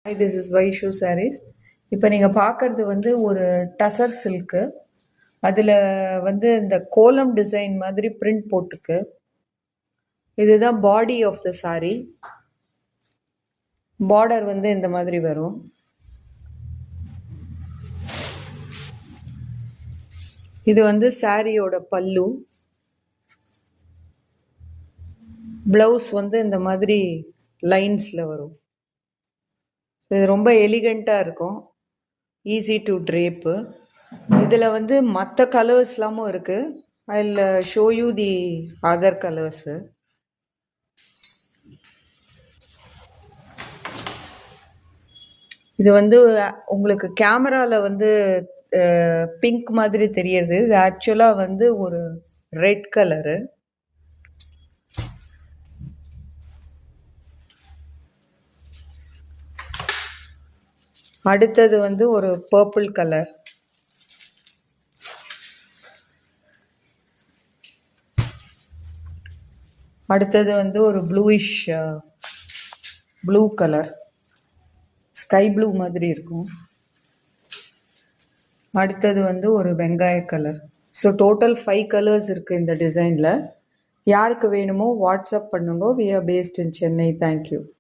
Hi, this is Vaishu Sarees. இப்போ நீங்கள் பார்க்கறது வந்து ஒரு டசர் சில்க்கு. அதில் வந்து இந்த கோலம் டிசைன் மாதிரி பிரிண்ட் போட்டுருக்கு. இதுதான் body of the saree. Border வந்து இந்த மாதிரி வரும். இது வந்து சாரியோட பல்லு. ப்ளவுஸ் வந்து இந்த மாதிரி லைன்ஸில் வரும். இது ரொம்ப எலிகண்ட்டாக இருக்கும். Easy to drape. இதில் வந்து மற்ற கலர்ஸ்லாமும் இருக்குது. I'll show you the other colours. இது வந்து உங்களுக்கு கேமராவில் வந்து பிங்க் மாதிரி தெரியுது. இது ஆக்சுவலாக வந்து ஒரு ரெட் கலரு. அடுத்தது வந்து ஒரு பர்பிள் கலர். அடுத்தது வந்து ஒரு bluish blue colour, sky blue மாதிரி இருக்கும். அடுத்தது வந்து ஒரு வெங்காய கலர். ஸோ டோட்டல் 5 கலர்ஸ் இருக்குது இந்த டிசைனில். யாருக்கு வேணுமோ வாட்ஸ்அப் பண்ணுங்க. We are based in Chennai. Thank you.